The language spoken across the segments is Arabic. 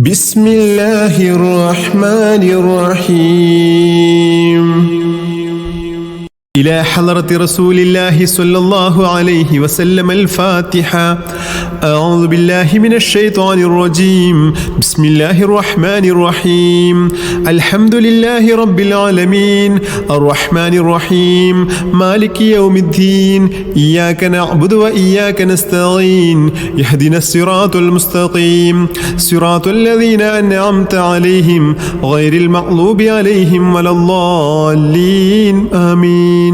بسم الله الرحمن الرحيم. إلى حضرة رسول الله صلى الله عليه وسلم الفاتحة. أعوذ بالله من الشيطان الرجيم. بسم الله الرحمن الرحيم. الحمد لله رب العالمين الرحمن الرحيم مالك يوم الدين إياك نعبد وإياك نستعين اهدنا الصراط المستقيم صراط الذين أنعمت عليهم غير المغضوب عليهم ولا الضالين آمين.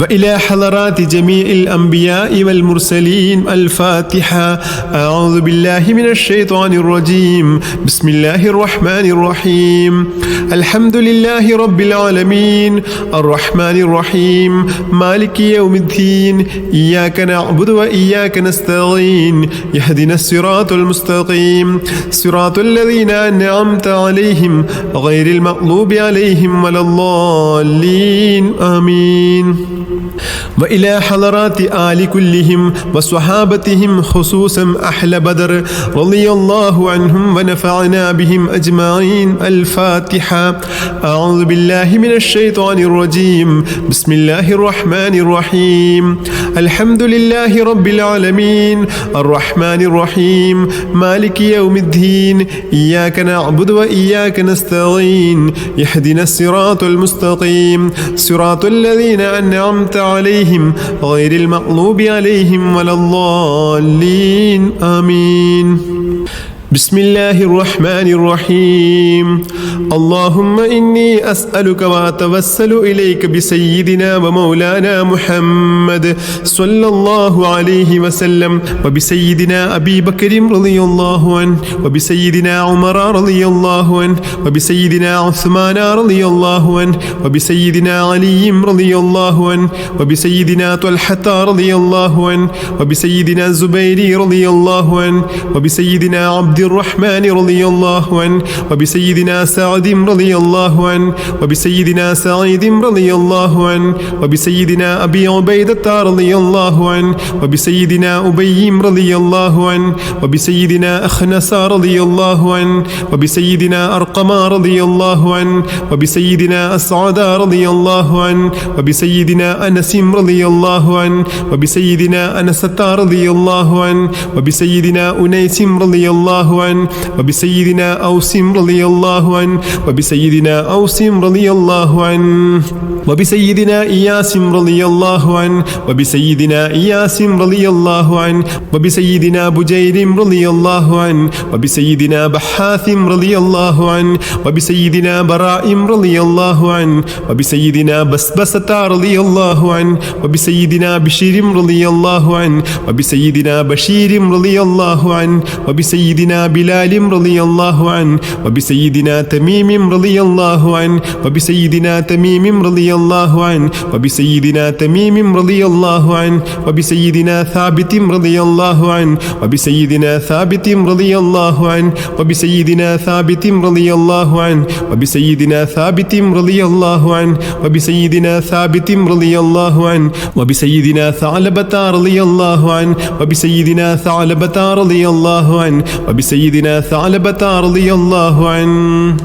وإلى حضرات جميع الأنبياء والمرسلين الفاتحة. أعوذ بالله من الشيطان الرجيم. بسم الله الرحمن الرحيم. الحمد لله رب العالمين الرحمن الرحيم مالك يوم الدين إياك نعبد وإياك نستعين اهدنا الصراط المستقيم صراط الذين أنعمت عليهم غير المغضوب عليهم ولا الضالين آمين. وإلى حضرات آل كلهم وصحابتهم خصوصا أهل بدر رضي الله عنهم ونفعنا بهم أجمعين الفاتحة. أعوذ بالله من الشيطان الرجيم. بسم الله الرحمن الرحيم. الحمد لله رب العالمين الرحمن الرحيم مالك يوم الدين إياك نعبد وإياك نستعين اهدنا الصراط المستقيم صراط الذين أنعمت عليهم غير المغضوب عليهم ولا الضالين آمين. بسم الله الرحمن الرحيم. اللهم إني أسألك وأتوسل إليك بسيدنا ومولانا محمد صلى الله عليه وسلم وبسيدنا أبي بكر رضي الله عنه وبسيدنا عمر رضي الله عنه وبسيدنا عثمان رضي الله عنه وبسيدنا علي رضي الله عنه وبسيدنا طلحة رضي الله عنه وبسيدنا الزبير رضي الله عنه وبسيدنا عبد الرحمن رضي الله عنه وبسيدنا سعد رضي الله عنه وبسيدنا سعيد رضي الله عنه وبسيدنا أبي عبيدة رضي الله عنه وبسيدنا أبي رضي الله عنه وبسيدنا أخنس رضي الله عنه وبسيدنا أرقم رضي الله عنه وبسيدنا أسعد رضي الله عنه وبسيدنا أنس رضي الله عنه وبسيدنا أنسة رضي الله عنه وبسيدنا أنيس رضي الله عنه وبسيدنا أوس رضي الله عنه وبسيدنا أوس رضي الله عنه وبسيدنا إياس رضي الله عنه وبسيدنا إياس رضي الله عنه وبسيدنا بجير رضي الله عنه وبسيدنا بحاث رضي الله عنه وبسيدنا براء رضي الله عنه وبسيدنا بسبسة رضي الله عنه وبسيدنا بشير رضي الله عنه وبسيدنا بشير رضي الله عنه وبسيدنا بلال رضي الله عنه وبسيدنا تميم رضي الله عنه وبسيدنا تميم رضي الله عنه وبسيدنا تميم رضي الله عنه وبسيدنا ثابت رضي الله عنه وبسيدنا ثابت رضي الله عنه وبسيدنا ثابت رضي الله عنه وبسيدنا ثابت رضي الله عنه وبسيدنا ثابت رضي الله عنه وبسيدنا ثعلبة رضي الله عنه وبسيدنا ثعلبة رضي الله عنه وبسيدنا ثعلبة رضي الله عنه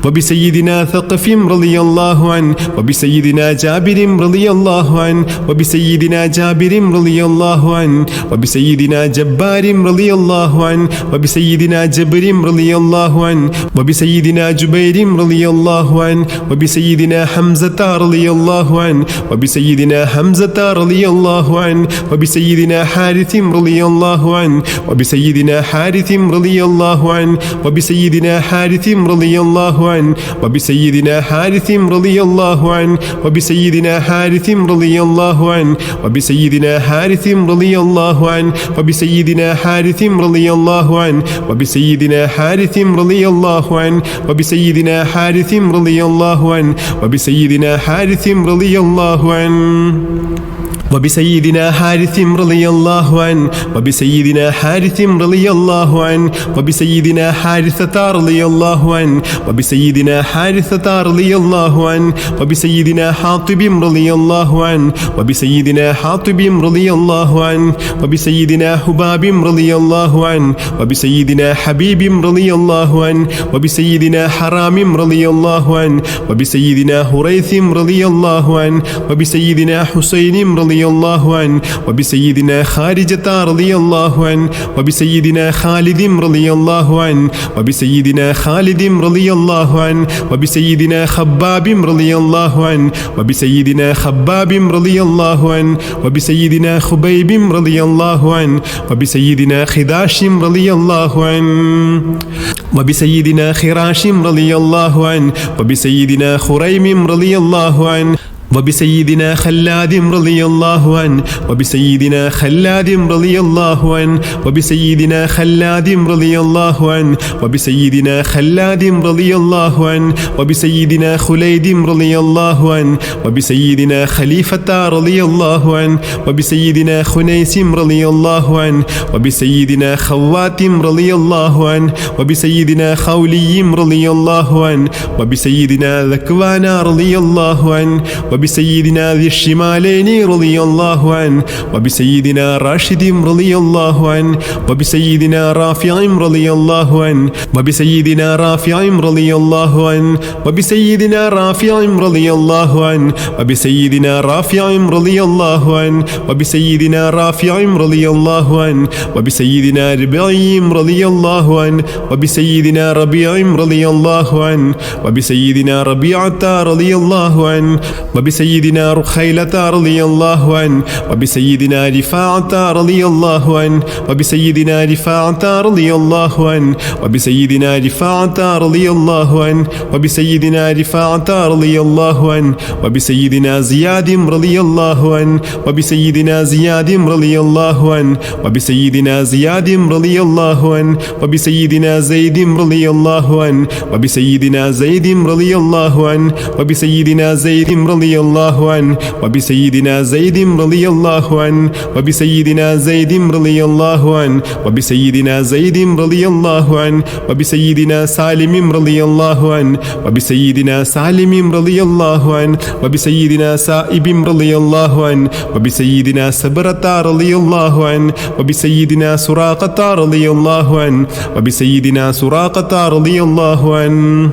وبسيدنا ثقف رضي الله عنه وبسيدنا جابر رضي الله عنه وبسيدنا جابر رضي الله عنه وبسيدنا جبار رضي الله عنه وبسيدنا جبر رضي الله عنه وبسيدنا جبير رضي الله عنه وبسيدنا حمزة رضي الله عنه وبسيدنا حمزة رضي الله عنه وبسيدنا حارث رضي الله عنه وبسيدنا حارث رضي الله عنه وبسيدنا حارث رضي الله عنه وبسيدنا حارث رضي الله عنه وبسيدنا حارث رضي الله عنه وبسيدنا حارث رضي الله عنه وبسيدنا حارث رضي الله عنه وبسيدنا حارث رضي الله عنه وبسيدنا حارث رضي الله عنه وبسيدنا حارث رضي الله عنه وبسيدنا حارث رضي الله عنه وبسيدنا حارث رضي الله عنه وبسيدنا حارثة رضي الله عنه وبسيدنا حارثة رضي الله عنه وبسيدنا حاطب رضي الله عنه وبسيدنا حاطب رضي الله عنه وبسيدنا حباب رضي الله عنه وبسيدنا حبيب رضي الله عنه وبسيدنا حرام رضي الله عنه وبسيدنا هريث رضي الله عنه وبسيدنا حسين رضي الله عنه وبسيدنا خارجة رضي الله عنه وبسيدنا خالد رضي الله عنه وبسيدنا خالد رضي الله عنه وبسيدنا خباب رضي الله عنه وبسيدنا خباب رضي الله عنه وبسيدنا خبيب رضي الله عنه وبسيدنا خداش رضي الله عنه وبسيدنا خراش رضي الله عنه وبسيدنا خريم رضي الله عنه وبسيدنا خلاد رضي الله عنه وبسيدنا خلاد رضي الله عنه وبسيدنا خلاد رضي الله عنه وبسيدنا خلاد رضي الله عنه وبسيدنا خليد رضي الله عنه وبسيدنا خليفة رضي الله عنه وبسيدنا خنيس رضي الله عنه وبسيدنا خواتم رضي الله عنه وبسيدنا خولي رضي الله عنه وبسيدنا ذكوان رضي الله عنه وبسيدنا ذي الشمالين رضي الله عنه وبسيدنا راشد رضي الله عنه وبسيدنا رافع رضي الله عنه وبسيدنا رافع رضي الله عنه وبسيدنا رافع رضي الله عنه وبسيدنا رافع رضي الله عنه وبسيدنا رافع رضي الله عنه وبسيدنا ربيع رضي الله عنه وبسيدنا ربيع رضي الله عنه وبسيدنا ربيعة رضي الله عنه وبسيدنا رخيلة رضي الله عنه وبسيدنا رفاعة رضي الله عنه وبسيدنا رفاعة رضي الله عنه وبسيدنا رفاعة رضي الله عنه وبسيدنا رفاعة رضي الله عنه وبسيدنا زياد رضي الله عنه وبسيدنا زياد رضي الله عنه وبسيدنا زياد رضي الله عنه وبسيدنا زيد رضي الله عنه وبسيدنا زيد رضي الله عنه وبسيدنا زيد رضي الله عنه وبسيدنا زيد رضي الله عنه وبسيدنا زيد رضي الله عنه وبسيدنا زيد رضي الله عنه وبسيدنا سالم رضي الله عنه وبسيدنا سالم رضي الله عنه وبسيدنا سائب رضي الله عنه وبسيدنا سبرة رضي الله عنه وبسيدنا سراقة رضي الله عنه وبسيدنا سراقة رضي الله عنه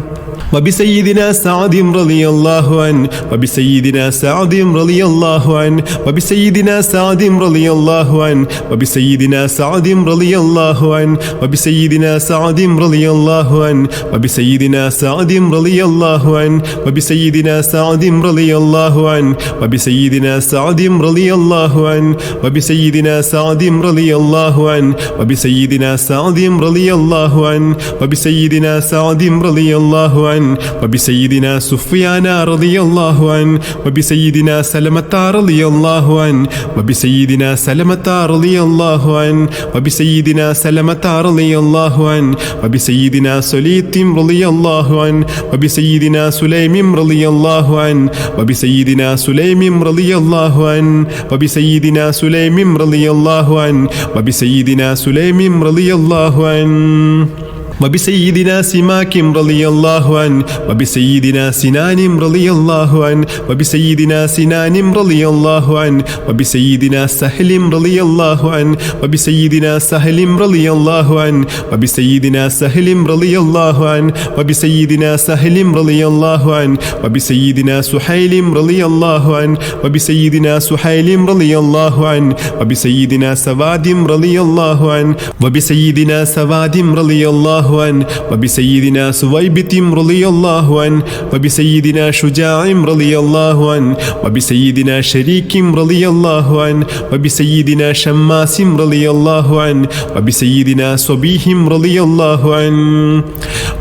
وبسيدنا سعد رضي الله عنه وبسيدنا سعد رضي الله عنه وبسيدنا سعد رضي الله عنه وبسيدنا سعد رضي الله عنه وبسيدنا سعد رضي الله عنه وبسيدنا سعد رضي الله عنه وبسيدنا سعد رضي الله عنه وبسيدنا سعد رضي الله عنه وبسيدنا سعد رضي الله عنه وبسيدنا سعد رضي الله عنه وبسيدنا سعد رضي الله عنه وبسيدنا سفيان رضي الله عنه وبسيدنا سلمة رضي الله عنه وبسيدنا سلمة رضي الله عنه وبسيدنا سلمة رضي الله عنه وبسيدنا سليط رضي الله عنه وبسيدنا سليم رضي الله عنه وبسيدنا سليم رضي الله عنه وبسيدنا سليم رضي الله عنه وبسيدنا سليم رضي الله عنه وبسيدنا سماك رضي الله عنه وبسيدنا سنان رضي الله عنه وبسيدنا سنان رضي الله عنه وبسيدنا سهل رضي الله عنه وبسيدنا سهل رضي الله عنه وبسيدنا سهل رضي الله عنه وبسيدنا سهل رضي الله عنه وبسيدنا سحيل رضي الله عنه وبسيدنا سحيل رضي الله عنه وبسيدنا سواد رضي الله عنه وبسيدنا سواد رضي الله عنه وبسيدنا سويبة رضي الله عنه وبسيدنا شجاع رضي الله عنه وبسيدنا شريك رضي الله عنه وبسيدنا شماس رضي الله عنه وبسيدنا صبيح رضي الله عنه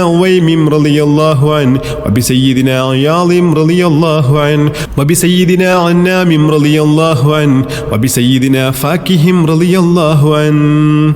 عويم رضي الله عنه وبسيدنا عياض رضي الله عنه وبسيدنا عنام رضي الله عنه وبسيدنا فاكه رضي الله عنه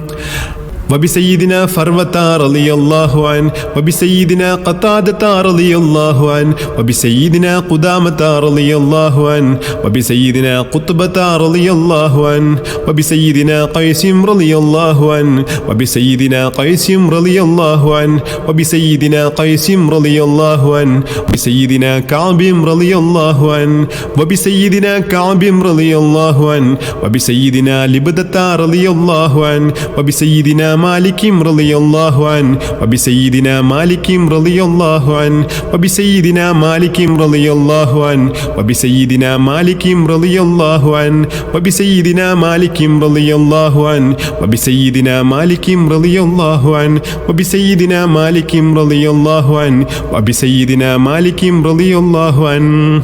وبسيدنا فروة رضي الله عنه وبسيدنا قتادة رضي الله عنه وبسيدنا قدامة رضي الله عنه وبسيدنا قطبة رضي الله عنه وبسيدنا قيس رضي الله عنه وبسيدنا قيس رضي الله عنه وبسيدنا قيس رضي الله عنه وبسيدنا كعب رضي الله عنه وبسيدنا كعب رضي الله عنه وبسيدنا لبدة رضي الله عنه وبسيدنا مالك رضي الله عنه وبسيدنا مالك رضي الله عنه وبسيدنا مالك رضي الله عنه وبسيدنا مالك رضي الله عنه وبسيدنا مالك رضي الله عنه وبسيدنا مالك رضي الله عنه وبسيدنا مالك رضي الله عنه وبسيدنا مالك رضي الله عنه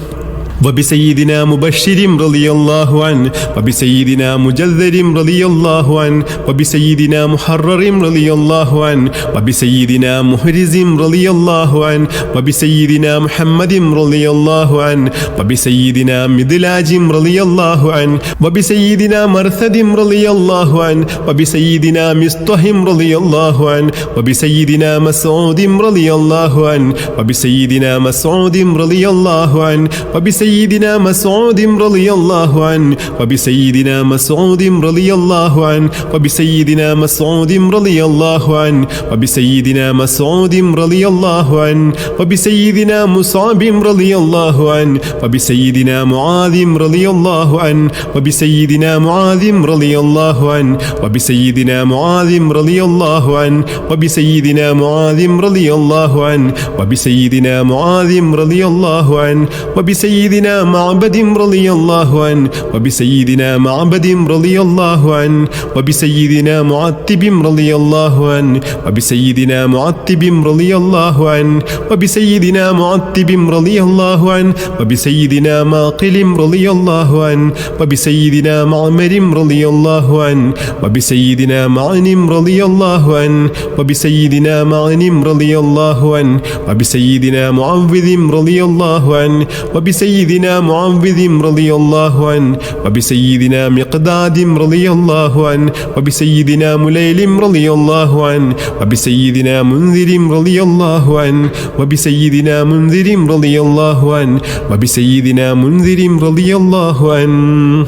وبسيدنا مبشر رضي الله عنه وبسيدنا مجذر رضي الله عنه وبسيدنا محرر رضي الله عنه وبسيدنا محرز رضي الله عنه وبسيدنا محمد رضي الله عنه وبسيدنا مدلاج رضي الله عنه وبسيدنا مرثد رضي الله عنه وبسيدنا مصطهم رضي الله عنه وبسيدنا مسعود رضي الله عنه وبسيدنا مسعود رضي الله عنه وبسيدنا مسعود رضي الله عنه وبسيدنا مسعود رضي الله عنه وبسيدنا مسعود رضي الله عنه وبسيدنا مسعود رضي الله عنه وبسيدنا مصعب رضي الله عنه وبسيدنا معاذ رضي الله عنه وبسيدنا معاذ رضي الله عنه وبسيدنا معاذ رضي الله عنه وبسيدنا معاذ رضي الله عنه وبسيدنا معاذ رضي الله عنه وبسيدنا معبد رضي الله عنه وبسيدنا معبد رضي الله عنه وبسيدنا معتب رضي الله عنه وبسيدنا معتب رضي الله عنه وبسيدنا معتب رضي الله عنه وبسيدنا معقل رضي الله عنه وبسيدنا معمر رضي الله عنه وبسيدنا معن رضي الله عنه وبسيدنا معن رضي الله عنه وبسيدنا معوذ رضي الله عنه وبسيدنا معوذ رضي الله عنه وبسيدنا مقداد رضي الله عنه وبسيدنا مليل رضي الله عنه وبسيدنا منذر رضي الله عنه وبسيدنا منذر رضي الله عنه وبسيدنا منذر رضي الله عنه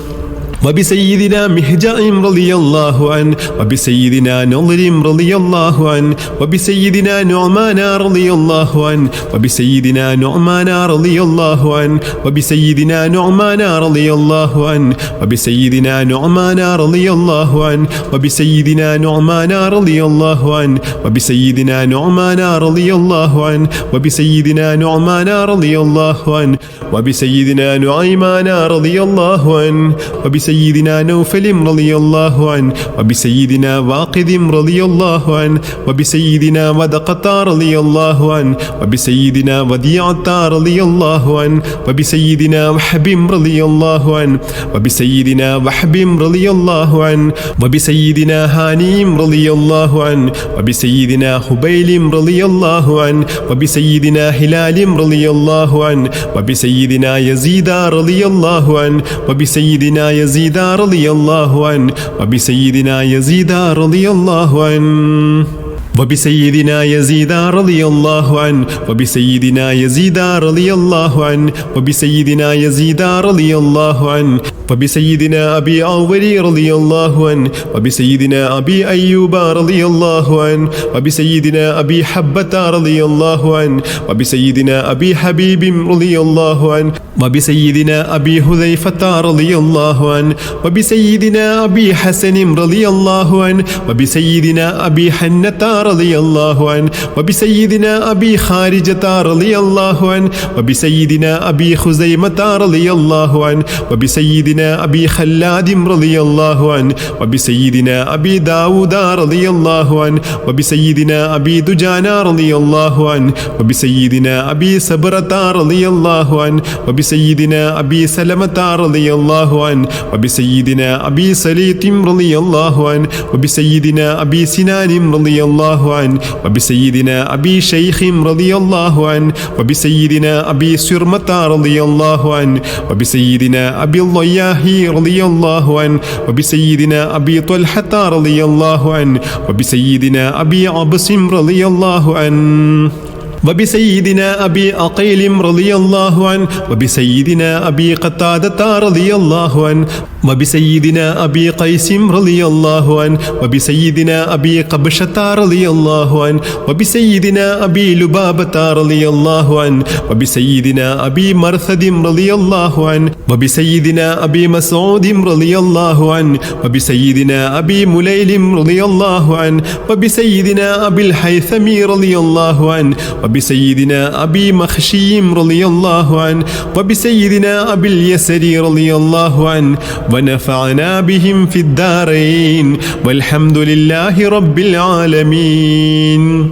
وبسيدنا مهجع رضي الله عنه وبسيدنا نضر رضي الله عنه وبسيدنا نعمان رضي الله عنه وبسيدنا نعمان رضي الله عنه وبسيدنا نعمان رضي الله عنه وبسيدنا نعمان رضي الله عنه وبسيدنا نعمان رضي الله عنه وبسيدنا نعمان رضي الله عنه وبسيدنا نعمان رضي الله عنه وبسيدنا نعيمان رضي الله عنه وبسيدنا نوفل رضي الله عنه وبسيدنا واقد رضي الله عنه وبسيدنا ودقة رضي الله عنه وبسيدنا وديعة رضي الله عنه وبسيدنا وحب رضي الله عنه وبسيدنا وحب رضي الله عنه وبسيدنا هانيم رضي الله عنه وبسيدنا حبيل رضي الله عنه وبسيدنا هلال رضي الله عنه وبسيدنا يزيد رضي الله عنه وبسيدنا يزيد رضي الله عنه وبسيدنا يزيد رضي الله عنه وبسيدنا يزيد رضي الله عنه وبسيدنا يزيد رضي الله عنه وبسيدنا يزيد رضي الله عنه وبسيدنا أبي عوفر رضي الله عنه وبسيدنا أبي أيوب رضي الله عنه وبسيدنا أبي حبة رضي الله عنه وبسيدنا أبي حبيب رضي الله عنه وبسيدنا أبي حذيفة رضي الله عنه وبسيدنا أبي حسن رضي الله عنه وبسيدنا أبي حنة رضي الله عنه وبسيدنا أبي خارجة رضي الله عنه وبسيدنا أبي خزيمة رضي الله عنه وبسيدنا أبي خلاد رضي الله عنه وبسيدنا أبي داود رضي الله عنه وبسيدنا أبي دجان رضي الله عنه وبسيدنا أبي سبرة رضي الله عنه وبسيدنا أبي سلمة رضي الله عنه وبسيدنا أبي سليط رضي الله عنه وبسيدنا أبي سنان رضي الله الله عنه وبسيدنا أبي شيخ رضي الله عنه وبسيدنا أبي سرمة رضي الله عنه وبسيدنا أبي الضياهي رضي الله عنه وبسيدنا أبي طلحة رضي الله عنه وبسيدنا أبي عبس رضي الله عنه وبسيدنا أبي عقيل رضي الله عنه وبسيدنا أبي قتادة رضي الله عنه وبسيدنا أبي قيس رضي الله عنه وبسيدنا أبي قبشة رضي الله عنه وبسيدنا أبي لبابة رضي الله عنه وبسيدنا أبي مرثد رضي الله عنه وبسيدنا أبي مسعود رضي الله عنه وبسيدنا أبي مليل رضي الله عنه وبسيدنا أبي الحيثم رضي الله عنه وبسيدنا أبي مخشي رضي الله عنه وبسيدنا أبي اليسر رضي الله عنه ونفعنا بهم في الدارين والحمد لله رب العالمين.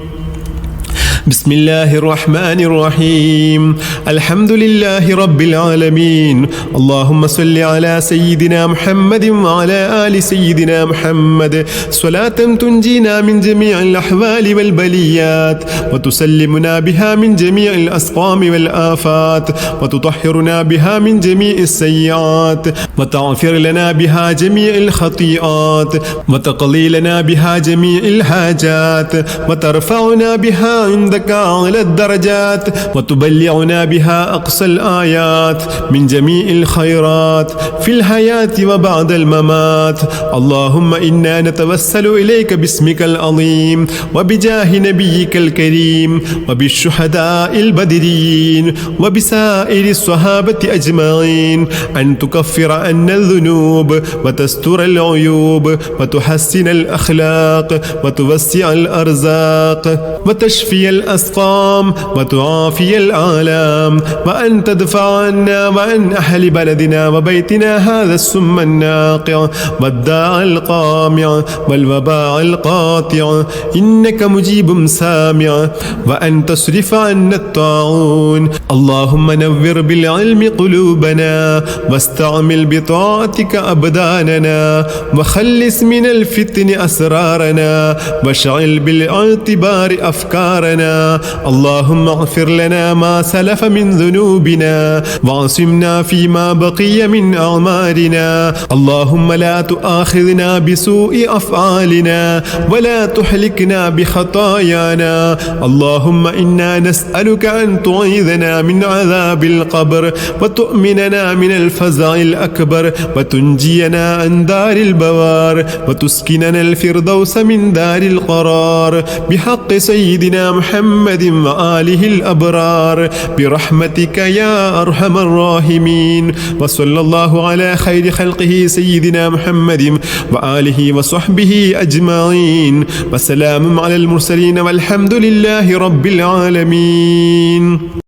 بسم الله الرحمن الرحيم. الحمد لله رب العالمين. اللهم صل على سيدنا محمد وعلى آل سيدنا محمد صلاة تنجينا من جميع الأحوال والبليات وتسلمنا بها من جميع الأسقام والآفات وتطهرنا بها من جميع السيئات وتغفر لنا بها جميع الخطيئات وتقضي لنا بها جميع الحاجات وترفعنا بها عندك أعلى الدرجات وتبلغنا بها أقصى الآيات من جميع الخيرات في الحياة وبعد الممات. اللهم إنا نتوسل إليك باسمك العظيم وبجاه نبيك الكريم وبالشهداء البدريين وبسائر الصحابة أجمعين أن تكفر عنا الذنوب وتستر العيوب وتحسن الأخلاق وتوسع الأرزاق وتشفي الأسقام وتعافي الآلام وأن تدفع عنا وعن أهل بلدنا وبيتنا هذا السم الناقع والداء القامع والوباء القاطع إنك مجيب سامع وأن تصرف عنا الطاعون. اللهم نور بالعلم قلوبنا واستعمل بطاعتك أبداننا وخلص من الفتن أسرارنا واشعل بالاعتبار أفكارنا. اللهم اغفر لنا ما سلف من ذنوبنا وعصمنا فيما بقي من أعمارنا. اللهم لا تؤاخذنا بسوء أفعالنا ولا تهلكنا بخطايانا. اللهم إنا نسألك أن تعيذنا من عذاب القبر وتؤمننا من الفزع الأكبر وتنجينا عن دار البوار وتسكننا الفردوس من دار القرار بحق سيدنا محمد وآله الأبرار برحمتك يا أرحم الراحمين. وصلى الله على خير خلقه سيدنا محمد وآله وصحبه أجمعين. وسلام على المرسلين والحمد لله رب العالمين.